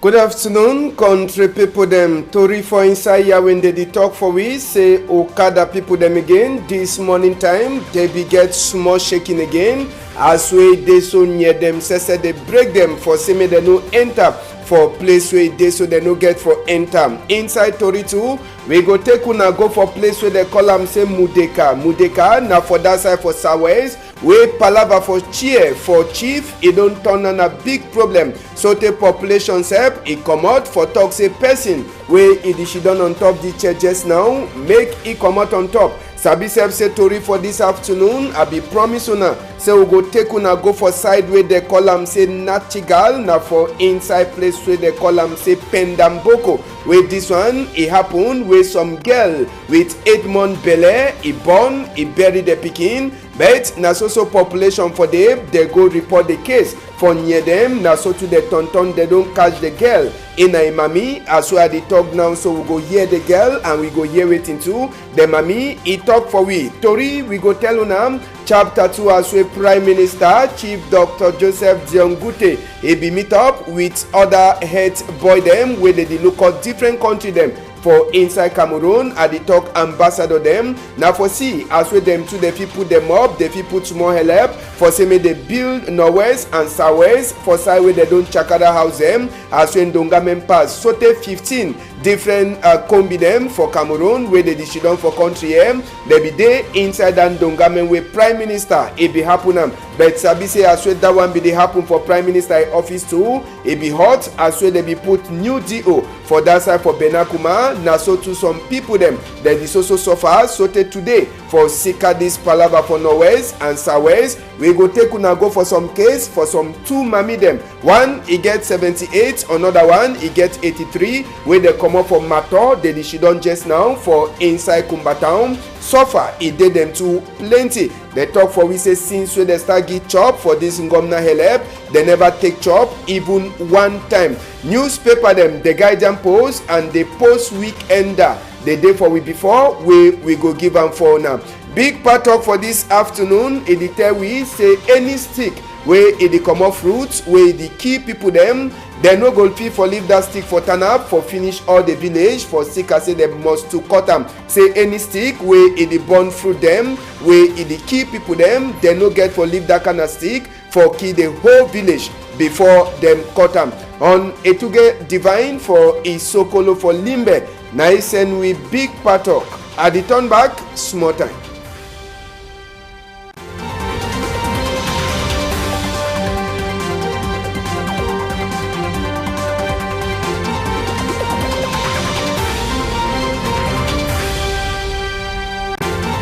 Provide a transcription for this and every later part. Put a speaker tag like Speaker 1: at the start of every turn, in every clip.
Speaker 1: Good afternoon, country people them. Tori for inside here when they talk for we say Okada people them again. This morning time they be get small shaking again. As we they so near them, say they break them for say me they no enter for place where they so they no get for enter. Inside Tori 2, we go take una go for place where they call them say Mudeka. Mudeka now for that side for Sawes. We palava for cheer for chief, it don't turn on a big problem. So the population help, it come out for talk say person where it she done on top the chair just now, make it come out on top. Sabi self say Tori for this afternoon, I be promise una say we go take una go for side where they call am say Nachtigal, now for inside place where they call am say Pendamboko. Where this one it happen where some girl with 8-month belly, he born, he bury the pikin. But na so population for them, they go report the case for near them. Na so to the tonton, they don't catch the girl in a mommy. As well they talk now, so we go hear the girl and we go hear it into the mommy. He talk for we. Tori, we go tell unam chapter 2 as we Prime Minister Chief Dr. Joseph Diongute. He be meet up with other head boy them where they look at different country them. For inside Cameroon, at the talk ambassador them. Now for see, as with them to the people them up, the people put more help. For say me they build northwest and southwest. For side where they don't chakada house them. As when Dongamen pass. So take 15 different combi them for Cameroon where they decide for country them. They be there inside and Dongamen where Prime Minister it be happen. But Sabi say as well that one be they happen for Prime Minister office too. It be hot as well they be put new DO for that side for Benakuma. Now so to some people them that is also suffer. So today for Sika this palava for Norwest and Southwest, we go take una go for some case for some two mammy them. One he get 78, another one he get 83. Where they come up from Mato, they she done just now for inside Kumbatown. So far it did them too plenty. They talk for we say since when they start get chop for this Ngomna help, they never take chop even one time. Newspaper them the Guardian Post and the Post Weekender the day for we before we go give them for now. Big part talk for this afternoon. It tell we say any stick where it come off fruits where the key people them. They no go pay for leave that stick for turn up for finish all the village for sick. I say they must to cut them. Say any stick where it burn fruit them where it key people them. They no get for leave that kind of stick for key the whole village before them cut them. On Etuge Divine for Isokolo for Limbe. Nice and we big part talk. At the turn back small time.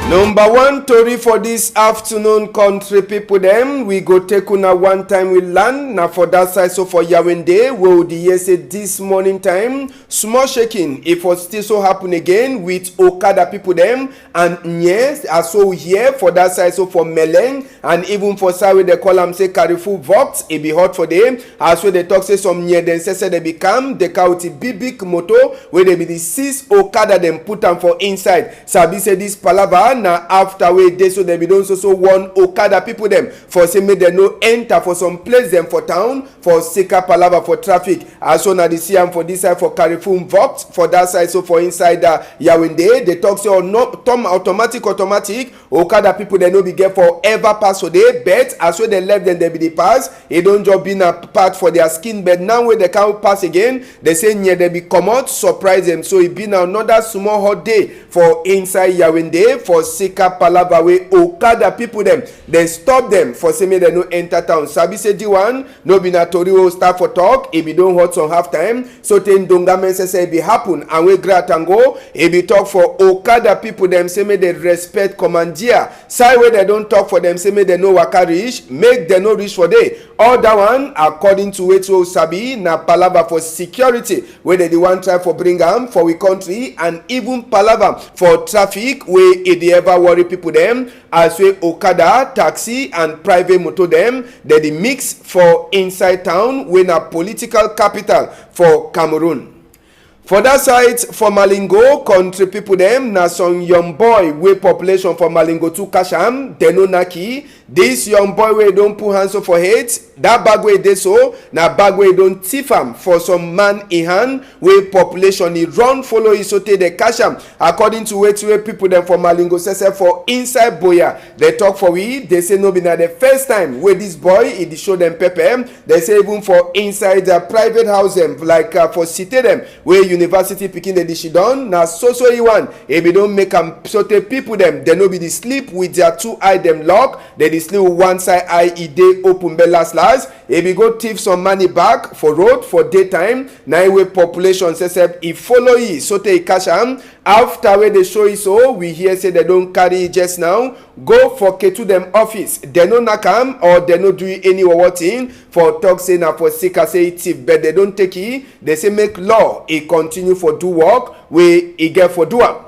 Speaker 1: Number one Tori for this afternoon, country people them. We go take una one time we land. Now for that side, so for Yawende, we will the say this morning time. Small shaking, if it still so happen again with Okada people them. And yes, as so here for that side, so for Meleng. And even for side where they call them say Carrefour Vox, it be hot for them. As well they talk say some near then say they become the county big moto where they be the 6 Okada them put them for inside. Sabi say this palava. Now after we dey so they be don so one Okada people them for say make they no enter for some place them for town for Sika palava for traffic. As so now they see am for this side for Carrefour Vox for that side so for inside Yawende they talk say no tom automatic Okada people they no be get for ever pass for day but as well they left them they be the pass it don't just be a part for their skin but now when they can't pass again they say near they be come out surprise them so it be now another small hot day for inside Yawende for Sika palava way Okada people them they stop them for say me they no enter town. Sabi say D1 no be na Tori will start for talk if be don't hot on half time so ten Dongamen say be happen and we grat and go if be talk for Okada people them say me they respect commandeer side where they don't talk for them say me they no waka reach make they no reach for day all that one according to weto Sabi na palava for security where they the one try for bring am for we country and even palava for traffic where it ever worry people them as we Okada, taxi and private motor them they mix for inside town when a political capital for Cameroon. For that side, for Malingo, country people them, na some young boy, we population for Malingo to Kasham, they no naki, This young boy wey don put hands up for head, that bag wey dey so na bag wey don thief am for some man in hand wey population e run follow e sotey dey catch am. According to wetin wey pipo dem for Malingo Sese for inside Boya dey talk for we, dey say no be na the first time wey this boy e dey show dem pepper. Dey say even for inside private house dem like for city dem wey university pikin dey shidon, na so e wan e be don make am sotey pipo dem dey no be dey sleep with their two eye dem lock, dey dey sleep with one side eye e dey open but last e be go thief some money back for road for daytime. Na wey population say e follow e sotey e catch am. After wey dey show e so, we hear say they don carry just now go for Ketu dem office. They no knack am or they no do any or thing for talk say na for sick as say thief, but they don't take e. They say make law e continue for do work wey e get for do am.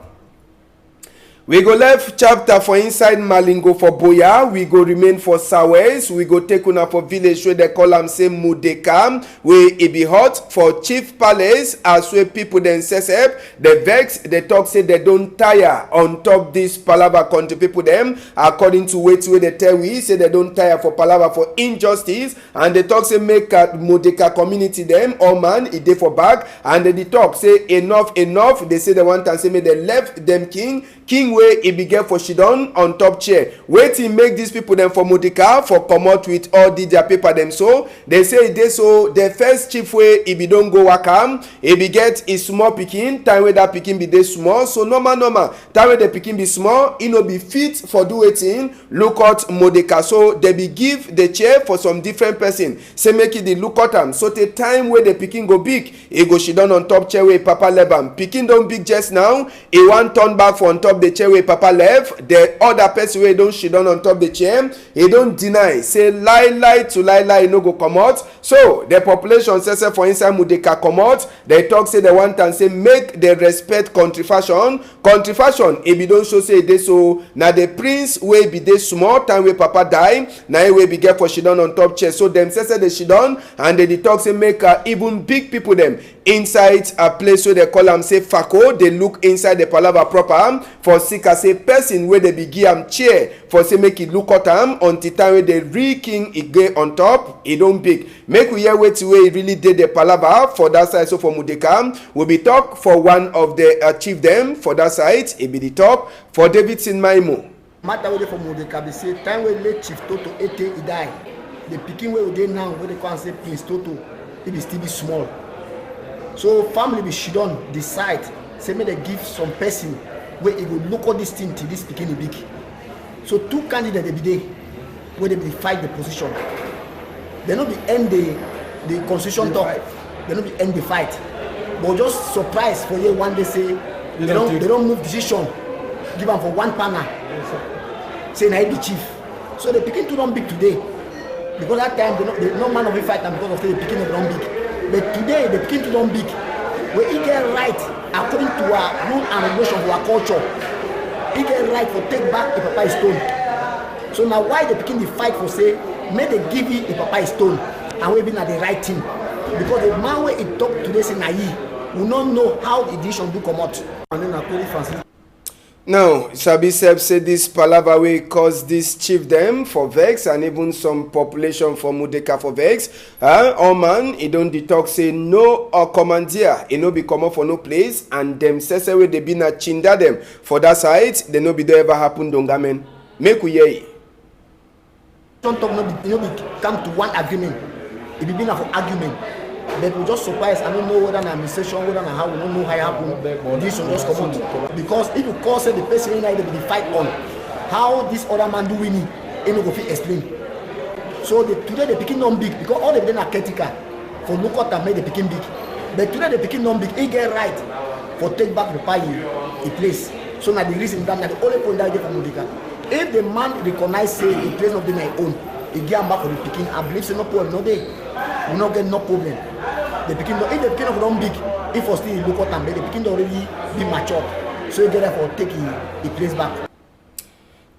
Speaker 1: We go left chapter for inside Malingo for Boya. We go remain for Sawes. We go take una for village where they call am say Mudeka, where it be hot for Chief Palace. As where people then says the vex, they talk say they don't tire on top this palava country people them. According to where they tell we say they don't tire for palava for injustice, and they talk say make Mudeka community them all man it dey for back, and they talk say enough. They say they want and say make they left them king wey e be get for shidon on top chair. Wetin make these people dem for Mudeka for comot with all their paper dem so. They say e dey so the first chief wey e be don go work am, e be get e small pikin, time wey that pikin be dey small. So normal time wey the pikin be small, e no be fit for do wetin look out Mudeka. So they be give the chair for some different person, say make e dey look out am. So the time wey the pikin go big, e go shidon on top chair wey papa leave am. Pikin don big just now, e wan turn back for on top the chair wey papa left. The other person wey don sit down on top the chair, he don deny say lie to lie no go comot. So the population say for inside Mudeka comot. They talk say they want and say make they respect country fashion e be don show say e dey so na the prince wey be dey small time wey papa die, na e wey be get for sit down on top chair. So them say they sit down and they talk say make even big people them inside a place wey they call am say Fako. They look inside the palava proper for sick as a person wey they be give am chair for say make it look at am until time wey the real king e get on top e don big. Make we hear wetin wey really did the palava for that side. So for Mudeka we be talk for one of the chief them for that side. E be the talk for Davidson Maimo.
Speaker 2: Matter wey dey for Mudeka be say time wey late Chief Toto Ete e die, the pikin wey dey now wey they call say Prince Toto, e be still be small. So family be shidon decide say make they give some person where he go look at this thing till this pikin big. So two candidates they be there where they be fight the position. They not be end the constitution talk. They not be end the fight. But just surprise for you one day say they don't move decision. Give them for one panel. Say na be chief. So the pikin too don't big today. Because that time they no man of a fight and because of the pikin don't big. But today the pikin too don't big. Where he get right according to our rule and regulation of our culture, he get right for take back a papa stone. So now why the pikin dey fight for say make they give you a papa stone and we be na the right thing, because the man wey he talk today say na he will not know how the decision do come out. And then Akoli Francis.
Speaker 1: Now, Sabi Seb say this palava wey cause this chief them for vex and even some population for Mudeka for vex. All man, he don't talk say no or commandeer, he no be comot for no place, and them say wey they be na chinda them for that side, they no be there ever happen dongamen. Make we hear it.
Speaker 2: Don't talk no be come to one agreement. It be na for argument. But we just surprised. I don't know whether an administration, whether how we don't know how it happened. This will just come out. Because if you call say the person in the fight on how this other man do winning, he no go fit explain. So today the pikin non big because all the them are critical for look at and make the pikin big. But today the pikin non big, he get right for take back the pie he place. So now the reason that the only point that they from Mudeka. If the man recognize say the place of the my own, he get back for the pikin. I believe say no problem, no day. We not get no problem. The pikin, if the pikin don't big, if for still look at and the pikin already be mature, so you get there for take the place back.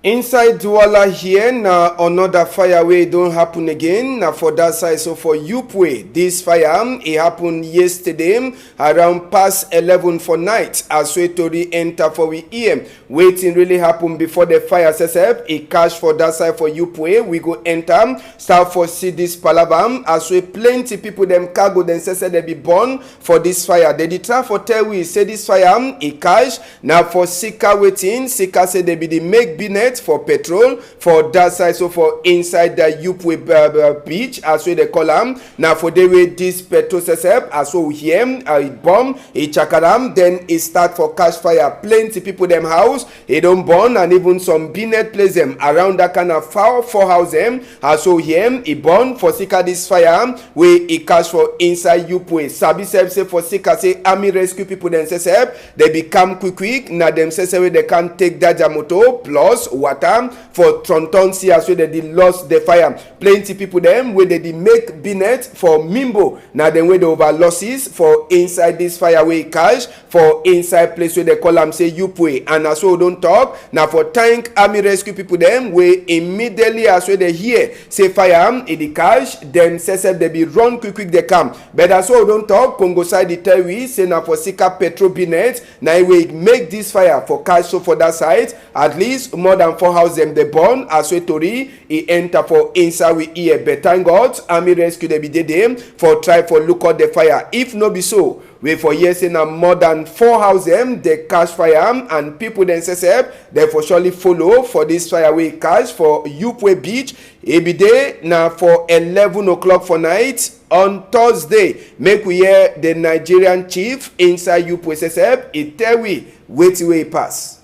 Speaker 1: Inside Douala here, now another fire wey don't happen again. Now for that side, so for Upwey, this fire it happened yesterday around past 11 for night. As we tori enter for we ear, waiting really happen before the fire sets up. It cash for that side for Upwey. We go enter, start for see this palavam. As we plenty people them cargo then say they be born for this fire. They try for tell we say this fire it cash. Now for Sika waiting, Sika say they be the make binet for petrol for that side, so for inside the Upwey beach as we they call them. Now for the way this petrol setup as we hear it bomb it chakaram, then it start for cash fire. Plenty people them house it don't burn, and even some binet place them around that kind of four house them as we hear it burn for Sika this fire we it cash for inside Upwey. Sabi say for Sika say army rescue people them setup they become quick now them say they can take that motor plus water for Trontonsi as well they lost the fire. Plenty people them where they make binet for Mimbo now then where they over losses for inside this fire way cash for inside place where they call them say Upwey. And as well don't talk now for tank army rescue people them where immediately as well they hear say fire in the cash then say they be run quick they come. But as well don't talk Congo side the tell we say now for Sika petrol binet now we make this fire for cash, so for that side at least more than 4 houses them they burn as we tori he enter for inside we hear. But thank God army rescue they be them for try for look out the fire. If no be so we for years in more than 4 houses them they catch fire, and people then say they for surely follow for this fire we catch for Upwey beach. It be day now for 11 o'clock for night on Thursday. Make we hear the Nigerian chief inside Upwey say it tell we wait way pass.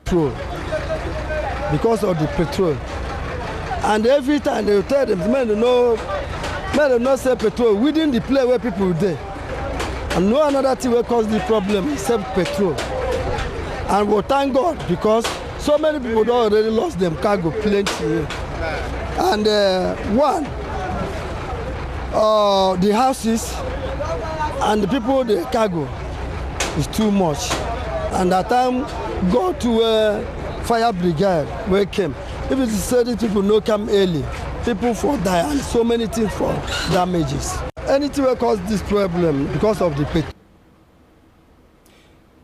Speaker 3: Petrol, because of the petrol, and every time they tell them men do not sell petrol within the place where people there, and no another thing will cause the problem except petrol. And we thank God because so many people don't already lost them cargo plenty. And the houses and the people the cargo is too much, and that time go to fire brigade where came. If it is certain people no come early, people for die and so many things for damages. Anything will cause this problem because of the petrol.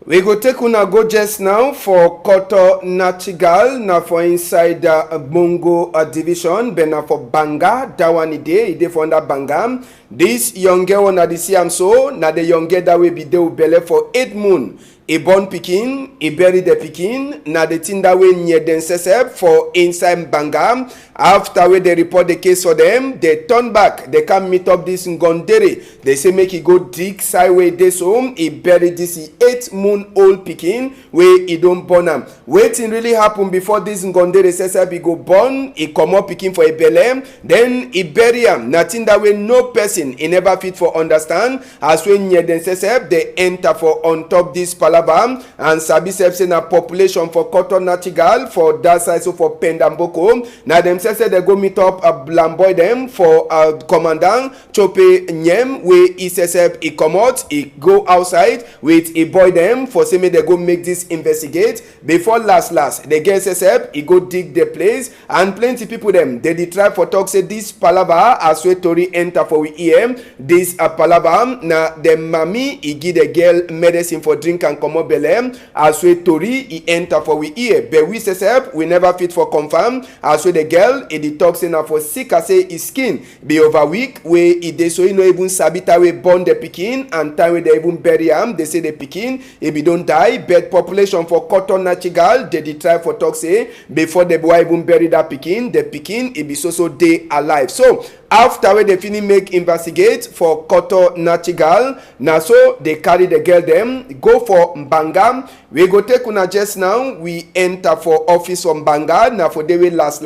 Speaker 1: We go take una go just now for Koto Nachigal na for inside Bongo division, but na for Banga that one ide for under Banga. This young girl na the CM so na the young girl that will be there belle for 8 months. E born pikin, e bury the pikin, na the thing that way near them sesep for inside Banga. After we they report the case for them, they turn back, they can meet up this Ngondere. They say make he go dig sideway this home, he bury this 8-month-old pikin where he don't born am. Waiting really happen before this Ngondere sesep he go born, he come up pikin for a belem, then he bury am. Nothing that way no person he never fit for understand. As when near them sesep they enter for on top this palace. And Sabi say na population for Koto Nachigal for that side, so for Pendamboko. Now them say they go meet up a Blamboy them for commandant Chope Nyem where he says he come out, he go outside with a boy them for say me they go make this investigate. Before last the girl says he go dig the place, and plenty people them they try for talk say this palava as we tori enter for we EM this palava na the mommy he give the girl medicine for drink and come belem as we tori he enter for we ear, but we say we never fit for confirm as we the girl in the talk say na for sick as say his skin be over weak where he dey so he no even sabita we born the pikin, and time we they even bury am they say the pikin if he don't die. But population for Koto Nachigal they try for talk say before the boy even bury that pikin, the pikin it be so day alive. So after we they finish make investigate for Koto Nachigal, now so they carry the girl them go for Mbanga. We go take una just now we enter for office from Mbanga. Now for the way last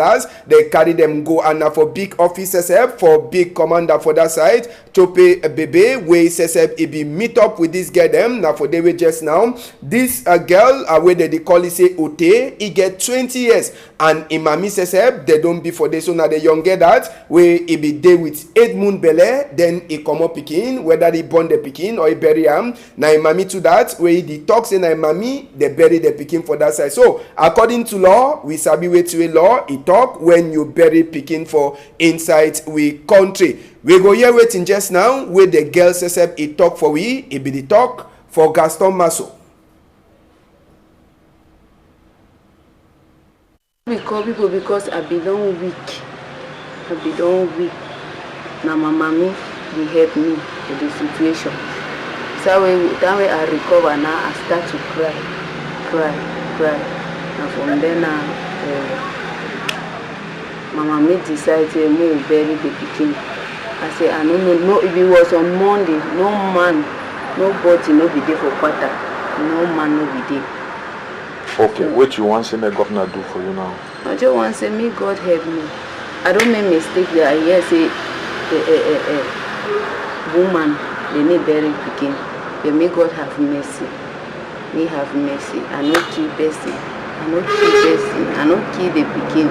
Speaker 1: they carry them go, and now for big officers for big commander for that side Chope Bebe where says it be meet up with this girl them. Now for the way just now this girl where they call it say Ote, he get 20 years, and Imami says they don't be for this, so now the young girl that where he be dey with 8 moon belle, then e comot pikin, whether e born the pikin or e bury am, na im mami to that, wey dey talk say na im mami dey bury the pikin for that side. So according to law, we sabi wetin wey law e talk when you bury pikin for inside we country. We go hear wetin just now wey the girl sef e talk for we. E be the talk for Gaston Maso.
Speaker 4: We call people because I be don weak. Now my mommy will help me with the situation. So that way I recover now, I start to cry. And from then my mommy decided to bury the pikin. I say I don't know if it was on Monday, no man, nobody no be there for quarter. No man no be there.
Speaker 5: Okay, what you want to say the governor do for you now?
Speaker 4: I just want to say, me God help me. I don't make mistake that I hear say woman they need bury pikin. But may God have mercy. Me have mercy. I no kill person. I no kill the pikin.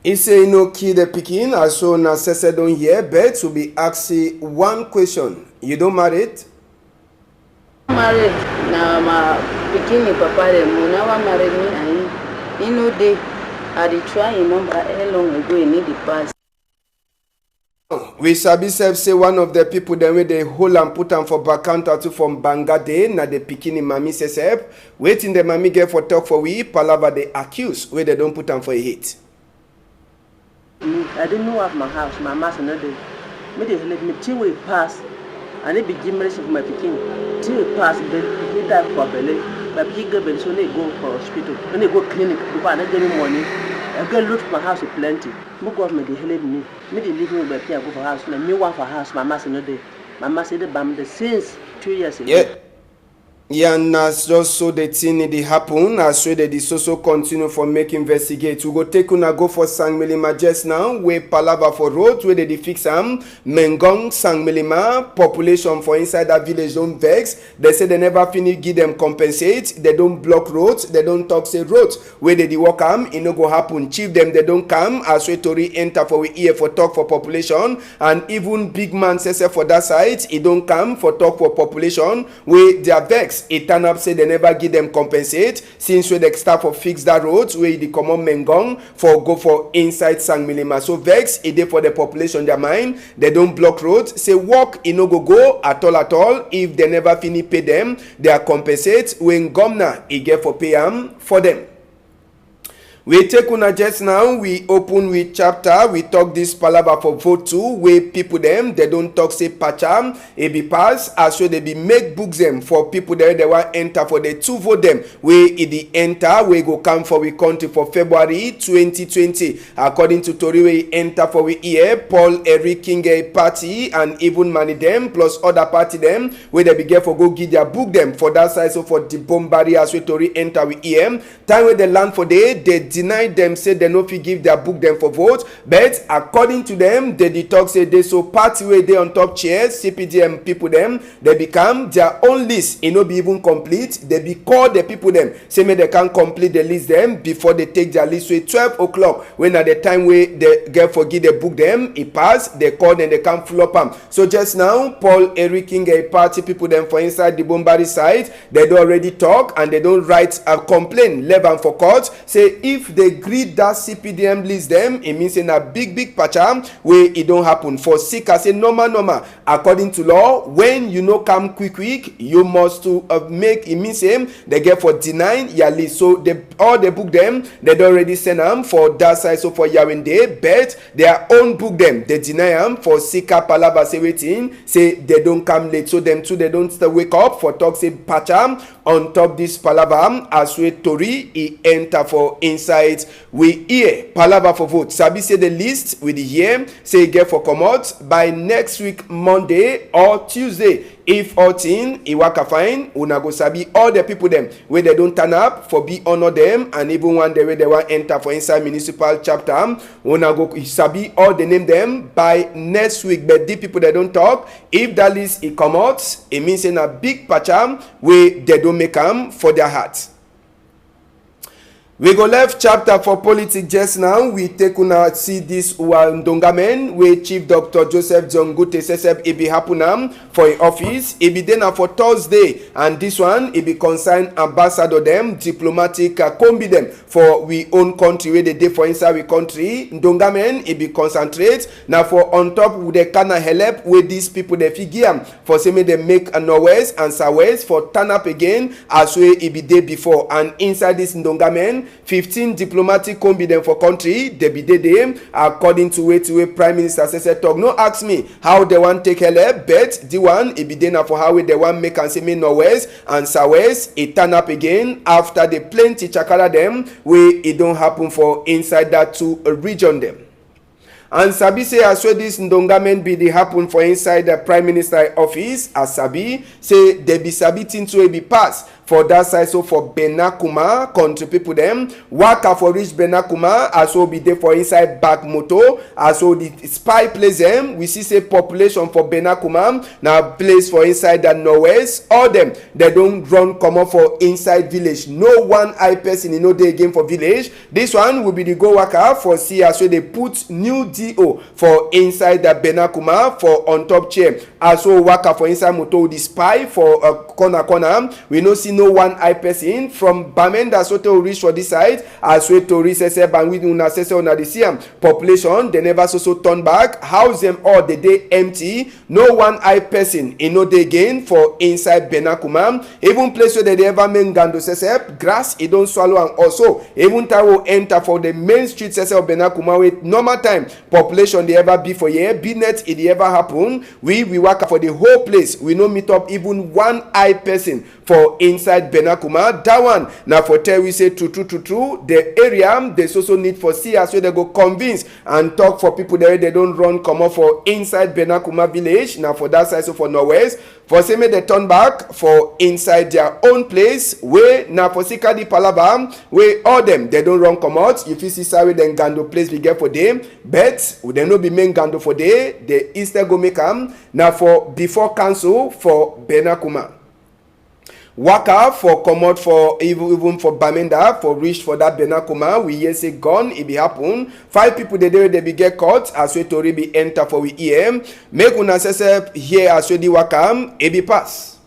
Speaker 1: He say no kill the pikin, as so na sese don hear, but to be asking one question. You don't married?
Speaker 4: Married. Now my pikin papa dem never married me and he know they I dey try number how long ago he need the pass.
Speaker 1: We sabi say one of the people dem wey dey hold and put am for back counter to from Bangade na the pikin mami sef. Wetin the mami get for talk for we palava dey accuse wey they don put am for a hit.
Speaker 6: I didn't know of my house, my master no dey. Me dey let me till we pass and it be generation for my pikin. Till we pass the pikin die for belle. My pikin get belle so they go for hospital. When they go clinic before I not get any money. I go look for my house plenty. My government dey help me. Me dey leave me by pikin go for house. Now me want for house, my master no dey. My master dey bam the since 2 years ago.
Speaker 1: Yeah, and as just so the thing dey happen, as so that the so continue for make investigate. We go take una go for Sangmelima just now, where palava for road, where they fix am. Mengong, Sangmelima, population for inside that village don't vex. They say they never finish give them compensate. They don't block roads. They don't talk say roads. Where they walk am, it no go happen. Chief them, they don't come. As we Tori enter for we ear for talk for population. And even big man says for that side, it don't come for talk for population, where they are vex. It turn up say they never give them compensate since when they start for fix that roads where they come on Mengong for go for inside Sangmelima. So vex it dey for the population their mind. They don't block roads. Say work it no go at all if they never finish pay them. They are compensate when governor it get for pay am for them. We take una just now, we open with chapter, we talk this palava for vote 2, where people them, they don't talk say pacham, it be pass, as well they be make books them for people there, they want enter for the 2 vote them, where it the enter, we go come for we country for February 2020. According to Tori, we enter for we here, Paul Eric King party, and even money them, plus other party them, where they be get for go give their book them, for that side, so for the Bombari, as we Tori enter we here, time where they land for they deny them, say they no fit give their book them for vote, but according to them, they talk say they so party where they on top chairs, CPDM people them, they become their own list, it no be even complete, they be call the people them, say me they can complete the list them before they take their list, so 12 o'clock, when at the time where they get forgive the book them, it pass, they call them, they can't flop them. So just now, Paul Eric King party people them for inside the Bombari side, they don't already talk and they don't write a complaint, leave them for court, say if they greet that CPDM list them, it means in a big patch where it don't happen. For sick as a normal. According to law, when you know come quick, you must to make it means they get for denying your list. So they all the book them, they don't already send them for that side, so for Yawende, but their own book them, they deny them for Sika Palava say waiting, say they don't come late. So them too, they don't still wake up for talk say patcham on top this Palava as we Tori he enter for inside. We hear palava for vote. Sabi say the list with the year say get for come out by next week Monday or Tuesday. If all thing e waka fine, una go sabi all the people them where they don't turn up for be honor them, and even one day where they want enter for inside municipal chapter, una go sabi all the name them by next week. But the people that don't talk, if that list it come out, it means in a big patch where they don't make them for their hearts. We go left chapter for politics just now. We take una see this Ndongamen where Chief Dr. Joseph John Gute Sesep e be happen for a office. E be then for Thursday, and this one e be concern ambassador them diplomatic combi them for we own country where they dey for inside we country. Ndongamen e be concentrate now for on top with the kind of help where these people they figure for say me they make a northwest and southwest for turn up again as we e be day before, and inside this Ndongamen 15 diplomatic combi for country they be there according to way Prime Minister said talk. No ask me how they want take help, but the one it be there for how they want make and say me northwest and southwest it turn up again after the plenty chakara them where it don't happen for inside that two region them. And Sabi say as well this Ndongamen be the happen for inside the Prime Minister office, as Sabi say they be Sabi thing to be passed for that side. So for Benakuma country people them waka for reach Benakuma as well be there for inside back moto as well the spy place them. We see say population for Benakuma now place for inside the northwest. All them they don't run come up for inside village. No one eye person in no day again for village. This one will be the go waka for see as well they put new DO for inside the Benakuma for on top chair as well waka for inside moto the spy for corner. We no see no one eye person from Bamenda so to reach for this side as well to reach and we do not say on the same population they never so turn back house them all the day empty. No one eye person in no day again for inside Benakuma. Even place where they ever main gando sesep grass it don't swallow, and also even time will enter for the main street sesep of Benakuma with normal time population they ever be for year be net it ever happen. We work for the whole place. We no meet up even one eye person for inside Benakuma. That one now for tell we say true the area they also need for see as well they go convince and talk for people there they don't run come up for inside Benakuma village. Now for that side so for northwest for say me they turn back for inside their own place where now for Sikadi Palaba where all them they don't run come out. If you see sorry then Gando place we get for them, but we they no be main Gando for day the Easter go make now for before council for Benakuma. Waka for come out for even for Bamenda for reach for that Benakuma. We hear say gone it be happen. 5 people they be get caught as we to be enter for we EM. Make una say here as we di waka it be pass.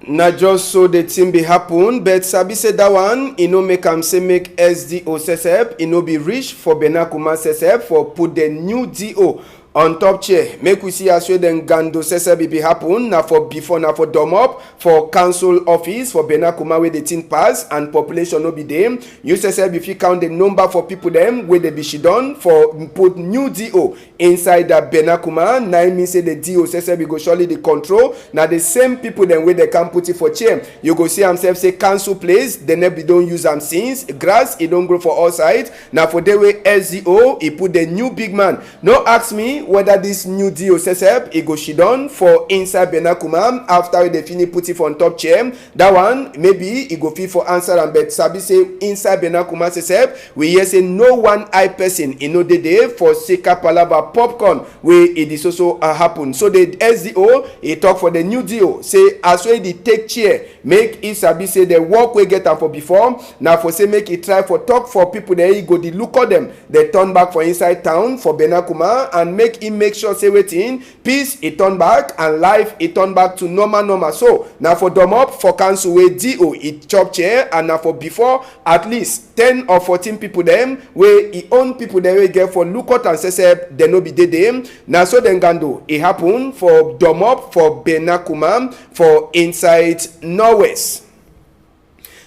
Speaker 1: Not just so the thing be happen, but Sabi said that one, no make am say make SDO sesep, no be rich for Benakuma sesep for put the new DO on top chair. Make we see as well then Gando sesep be happen now for before now for dom up for council office for Benakuma where the thing pass and population no be them. You sesep if you count the number for people them where they be she done for put new DO inside the Benakuma. Now mean say the DO sesep be go surely the control. Now the same people then where they can put it for chair. You go see themselves say council place, they never don't use them since grass it don't grow for all sides. Now for the way SDO he put the new big man. No ask me whether this new DO sesep it go she done for inside Benakuma after they finish put it on top chair. That one maybe it go fit for answer and bet Sabi say inside Benakuma sesep we hear say no one eye person in no day for Seka Palava popcorn where it is also happen. So the SDO he talk for the new DO say as well they take chair make it Sabi say the work we get am for before now for say make it try for talk for people there he go the look at them they turn back for inside town for Benakuma and make sure say waiting peace it turn back and life it turn back to normal. So now for dom up for council where DO it chop chair and now for before at least 10 or 14 people them where he own people they will get for look out and say they no be them. Now so then Gando it happen for dom up for Benakuma for inside northwest.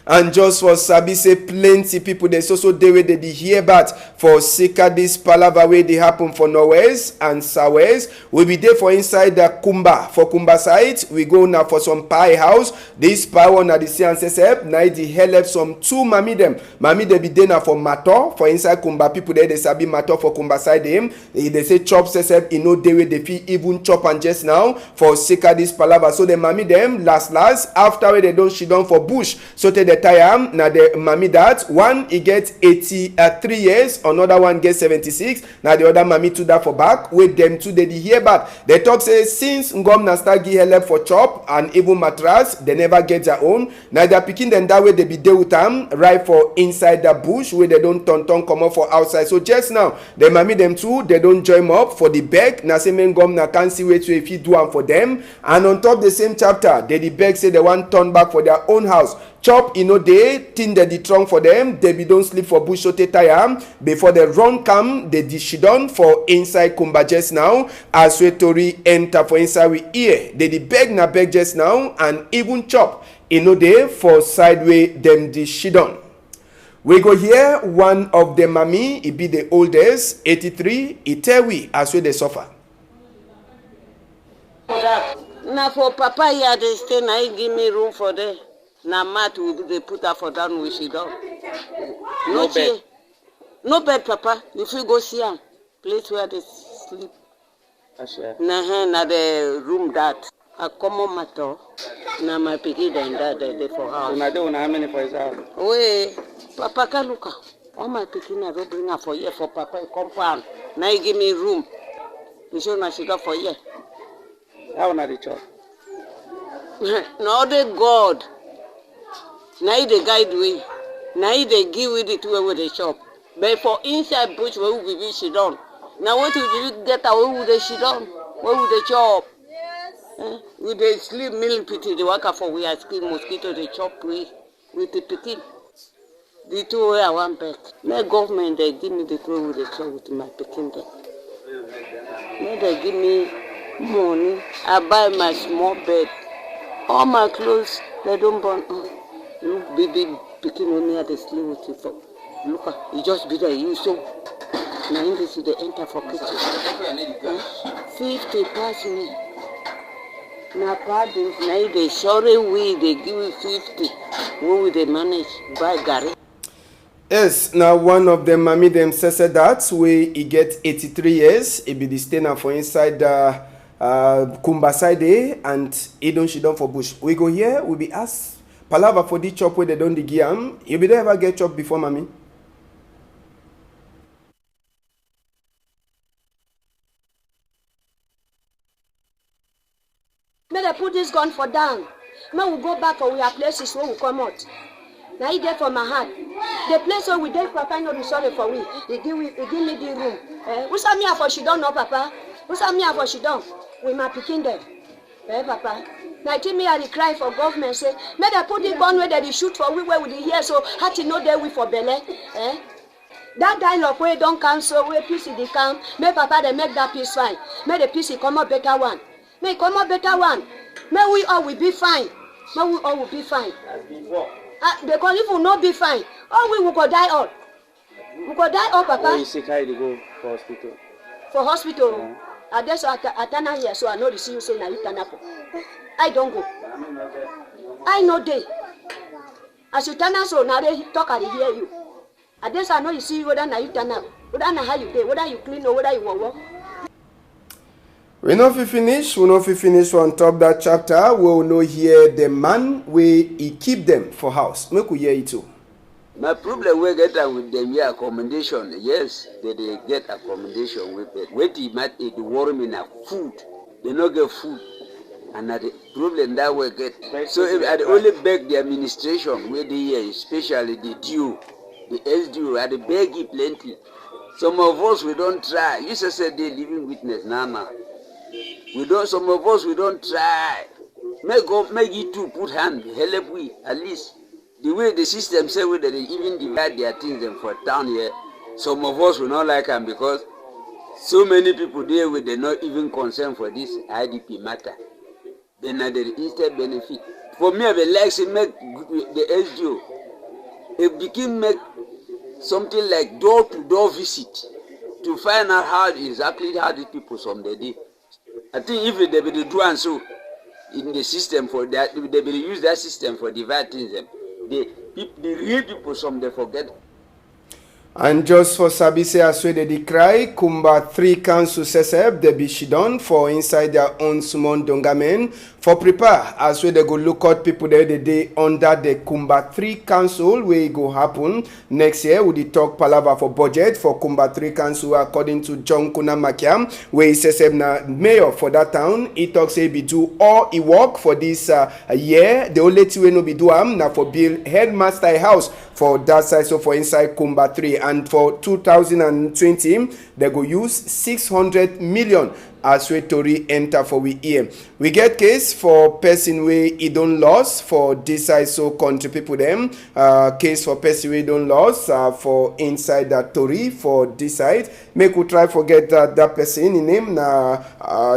Speaker 1: And just for sabi say plenty people dey so dey wey dey hear about for sika this palava wey dey happen for northwest and southwest. We be there for inside the Kumba. For Kumba side, we go now for some pie house. This pie one na the CNSSF. Now the help some two mami dem. Mami dey be there now for Mato. For inside Kumba, people there they sabi Mato for Kumba side them. They say chop sesep, you know they way they feel even chop and just now for sika this palava. So the mami them last after they don't she done for bush. So take the time now the mami that one he gets 83 years, another one gets 76. Now the other mami to that for back with them two they hear back. They talk say since Ngomna start give help for chop and even mattress, they never get their own. Now they're picking them that way they be there with them right for inside the bush where they don't turn come up for outside. So just now the mami them too they don't join up for the beg. Now say men Ngomna can't see wait to if you do one for them. And on top the same chapter they the beg say they want turn back for their own house. Chop, they tin the trunk for them. They be don't sleep for bush so they tire. Before the run come, they dishidon for inside Kumba just now. As we tori enter for inside we ear. They the beg na beg just now and even chop. They for sideway them dishidon. We go here one of the mami, it be the oldest, 83, it tell we as we they suffer.
Speaker 7: Now for Papa here they stay now he give me room for them. Now mat they put her for down with she down. No bed. No bed, Papa. If you go see her, place where they sleep. Now the room that a common matter. Now my piggy then that they for house.
Speaker 6: I don't know how many for his house.
Speaker 7: Wait, Papa Kaluka. All my picking I don't bring her for here for Papa compound. Now he give me room. You show now she got for here.
Speaker 6: How not the chop?
Speaker 7: No the God. Now they guide we. Now they give with it where they shop. But for inside bush where we be she done. Now what would you get away with the she done? Where would they chop? With the sleep milling pity the worker for we are skin mosquito they chop with the pity. The two way I want back. My government they give me the clue with the chop with my picking them. Now they give me money. I buy my small bed. All my clothes they don't burn. Look, baby, picking on me at the sleep with you. For look, you just be there, you so. Now in this they enter for kitchen. 50 pass me. Now pardon, now they sorry we they give you 50. Who will they manage? Buy Gary.
Speaker 1: Yes, now one of them mami them says that way he get 83 years. He be the stay now for inside Kumba side and he don't she done for bush. We go here, we be asked. Palava for the chop where they don't dig yam. You be there ever get chop before, mami?
Speaker 8: May they put this gun for down. May we go back for we have places where we come out. Now he there for my heart. The place where we there for kind of sorry for we. He give me the room. Who's me for she don't know, Papa? Who's me for she don't? We my picking them. Papa. Now tell me I cry for government say, may they put the gun where they shoot for we where we hear so how to know there we for Bele. That dialogue where don't come so where peace they come, may Papa they make that peace fine. May the peace come out better one. May come out better one. May we all will be fine. May we all will be fine. Because if we not be fine, all we will go die all. We go die all, Papa.
Speaker 6: Oh, you sick, how you go for hospital?
Speaker 8: For hospital. I guess I turn here so I know the see you say now you turn up. I don't go. I know they. As you turn up so now they talk and they hear you. I guess I know you see whether now you turn up. Whether now how you do, whether you clean or whether you walk.
Speaker 1: We know if we finish on top that chapter. We will know here the man where he keep them for house. Make we hear it too.
Speaker 9: My problem we get with them here accommodation. Yes, they get accommodation with it. Wait, it worry me now. Food, they no get food, and the problem that we get. So if I only beg the administration where they here, especially the DO, the SDO, I beg you plenty. Some of us we don't try. You just said they living witness now. We don't. Some of us we don't try. Make you two put hand help we at least. The way the system say that they even divide their things them for town here, some of us will not like them because so many people there with they not even concerned for this IDP matter. Then there is instead benefit. For me, I would like to make the SDO a pikin make something like door-to-door visit to find out how exactly how these people some they did. I think if they be do and so in the system for that, they be use that system for dividing them. The real people some they forget.
Speaker 1: And just for Sabise as well, they cry, Kumba 3 council sesep, they be shidon for inside their own small dongamen. For prepare, as well they go look out people there the day under the Kumba 3 council where it go happen next year with the talk palava for budget for Kumba 3 council according to John Kuna Makiam, where he says na mayor for that town. He talks say be do all he work for this year. The only thing we no be do na for build headmaster house for that side, so for inside Kumba 3. And for 2020, they go use 600 million as we Tory enter for we here. We get case for person where he don't loss for this side, so country people them. Case for person where don't loss for inside that Tory for this side. Make we try forget that person in name na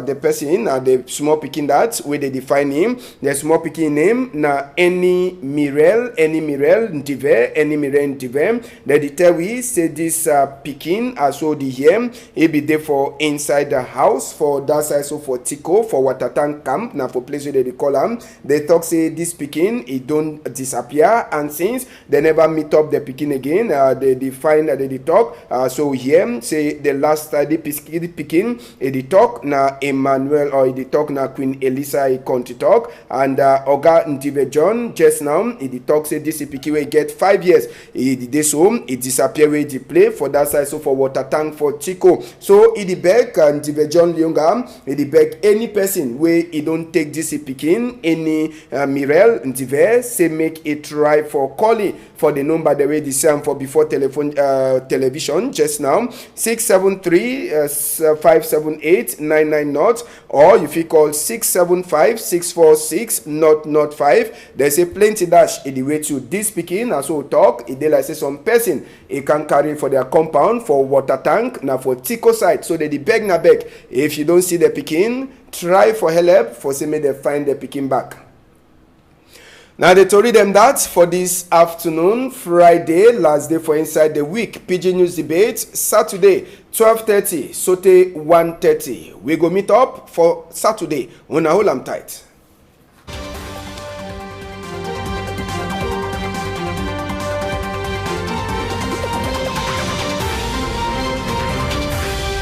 Speaker 1: the person the small picking that where they define him. The small picking name na any Mirel Ndive, any Mirel Ndive. They tell we say this picking as well the here. He be there for inside the house for that side, so for Tico for Watatang camp now for place where they call them. They talk say this picking it don't disappear, and since they never meet up the picking again, they define that they talk. So here say the last the picking they talk na Emmanuel or they talk na Queen Elisa country talk, and Oga Ndive John just now he talk say this picking will get 5 years. This home it disappear where they play for that side, so for Watatang for Tico. So it beg Ndive John Leonga, it beg any person where he don't take this picking, any Mirel Ndive say make it try for calling for the number the way the same for before television just now 673-578-99 or if you call 675-646-05. There's a plenty dash in the way to this picking as we talk. It like say some person it can carry for their compound for water tank now for Tico side, so they beg na beg. If you don't see the picking, try for help for say may they find the picking back. Now they told them that for this afternoon, Friday, last day for inside the week, PG News debate, Saturday, 12:30, Sote 1:30. We go meet up for Saturday. Una hold am tight.